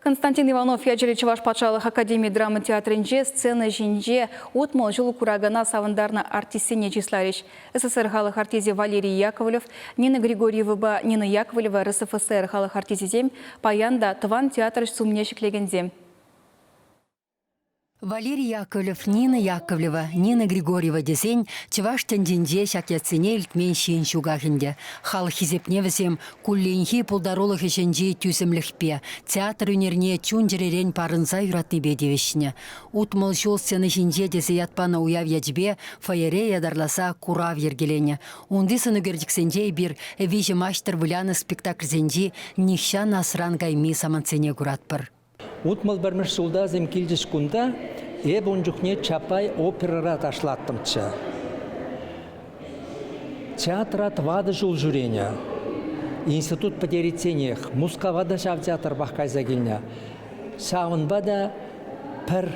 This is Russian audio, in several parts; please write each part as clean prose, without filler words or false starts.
Константин Иванов ячелі Чуваш патшалық Академия драма театрынже сцена жинже отмал жылу курагана савандарна артистине числарищ. СССР халық артизи Валерий Яковлев, Нина Григорьева, Нина Яковлева, РСФСР халық артизизем, паянда тыван театр сумнешіклегензем. Валерий Яковлев, Нина Яковлева, Нина Григорьева десен Чуваш тенденде шакетсене илтмен шиен шугахинде. Хал хизепне весем кулленхи пулдаролых ешенже тюземлихпе. Театр үнерне чунжеререн парынса юратны бедевешне. Утмал жол сцены шинже десе ятпана уяв ячбе фаере ядарласа курав ергелене. Ундисын үгердіксенже бір вижі маштыр вуляны спектакль зенжи нихшан асран гайми саманцене куратпыр. Утмал бармыш жылда земкилдіш күнда еб онжухне чапай операра ташлаттымча. Театрат вады жыл жүрене. Институт потериценех, мускавада шав театр баққайза келіне. Шавынба да пір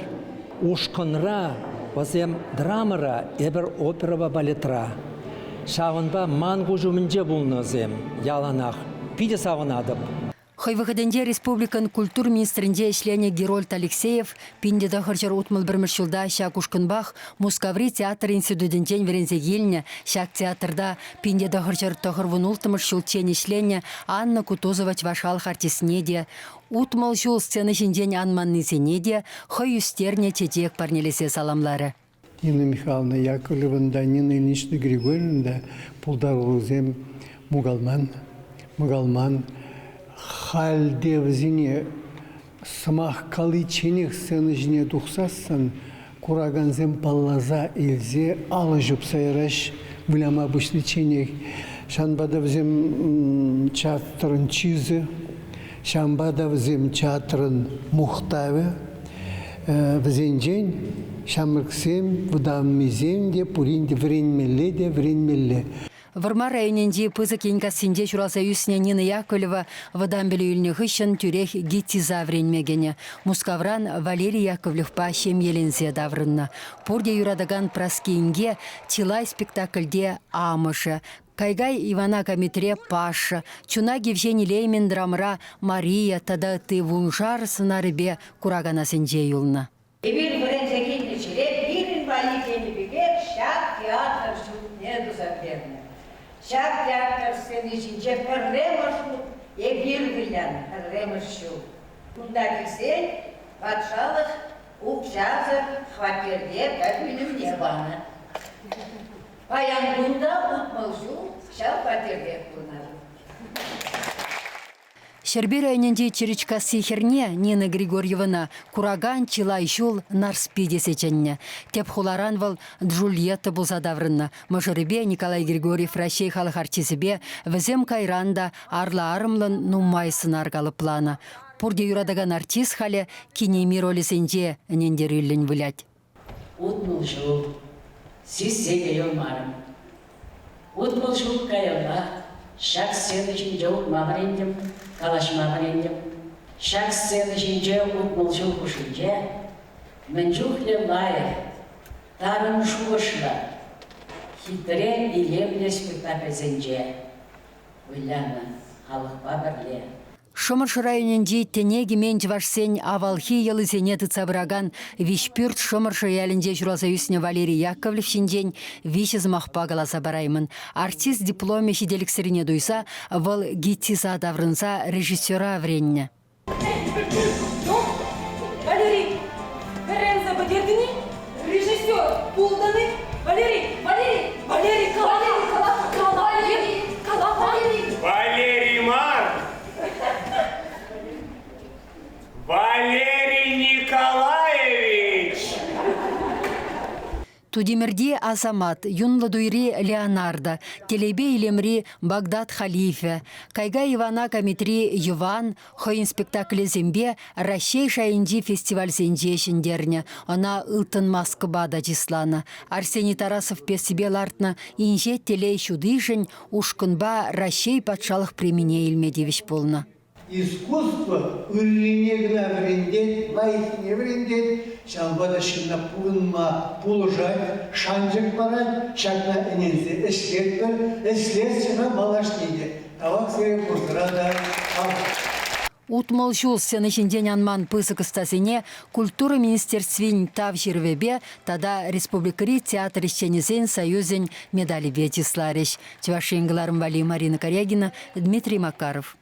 ушқынра, возем драмара, ебір операва балетра. Шавынба мангу жүмінже бұлны зем, яланақ, пиде савынадып. Хойвыходенде республикан культур министрінде ишлене Герольд Алексеев пинде дахарчар утмал бірміш жылда шак ушкынбах Мускаври театр институтентен верензе еліне шак театрда пинде дахарчар тахырвын ултымыш шылчен ишлене Анна Кутузова чвашалық артисіне де утмал жыл сцены жінден анманны сене де хой үстерне чечек парнелесе саламлары. Нина Михайловна Яковлевна, Нина Ильинична Григорьевна, пулдарулызем мугалман. Халде взине самах калы ченех сцены жіне дұқсасын, кураганзем паллаза илзе алы жұп сайраш віляма обычный ченех. Шанбада взем чатрын чизы, шанбада взем чатрын мухтавы, взенжен шамырксем вдаммизем де пуринде вренмелле. Варма районенде пызык енька синде журалса юсіне Нина Яковлева вадан білі үліне ғышын түрек гиттиза вренмегене. Мускавран Валерий Яковлев па шем елензе даврынна. Порде юрадаган праскейнге тилай спектакльде амышы. Кайгай Ивана Камитре Паша, чунаги вжени леймен драмра Мария, тада ты вунжар сынарыбе курагана сенже юлна. Бір врензе гитничере, бір инвалидені бігер, шак театр жутне дузаперне. Шак театр сцены жинче пірремашу, бір вилян пірремашу. Кунда кісен, патшалық, ұқжазы, хватерде, бәбілім не баны. Паян күнда ұтмалжу, шал хватерде күнары. Шербер айненде черечка сихерне Нина Григорьевна кураган чилай жул нарспиде сеченне. Теп хуларан вал Джульетта булзадаврынна. Мажырыбе Николай Григорьев Рашей халық артисібе візем кайранда арла арымлын нумайсын аргалы плана. Пурде юрадаган артист халі кинеми ролесенде нендерілін вылять. Утмыл жул, сисеге елмарым. Утмыл жул кайырла. Шак сцены жинже ұтмағын калашмағын ендім. Шак сцены жинже ұтмыл жыл күшінже, мен жүхле лайы, тарын жуышла, хитре илемле спектакль зенже. Ойланы, халықпа бірле. Шомыршы районенде тенеги мен жвашсен авалхи елы зене тыцабыраган вишпюрт шомыршы ялінде журалса юсіне Валерий Яковлев шинден вишіз мақпа қаласа бараймын. Артист дипломе шиделіксіріне дуйса, вал гиттиза даврынса режиссера вренне. Валерий, Веренза Бадердini, режиссер Пулданы, Валерий, Валерий Мар! Валерий Николаевич! Тудимерде Азамат, Юнладуйри Леонардо, Телебе Илемри Багдад Халифе, Кайга Ивана Камитри Юван, Хоин спектакле Зембе, Рашей Шайынди фестиваль Зенде Шиндерне, она Илтын Маскыбада Числана, Арсений Тарасов Песибе Лартна, Инже Телей Шудышень, Ушкынба Рашей патшалық премене Илмедевич полна. Искусство үрренегна врендет, лайхне врендет, шамбада шынна пулынма пулыжай, шанжық баран, шакна энензе эшлет шыға балаш дейді. Тавак сері курдырада ал. Утмал жул сенешінден анман пысық стасыне культура министерствен тав жервебе тада республикари театр ищенезен союзен медали ветислариш. Чвашенгыларым Вали Марина Корягина, Дмитрий Макаров.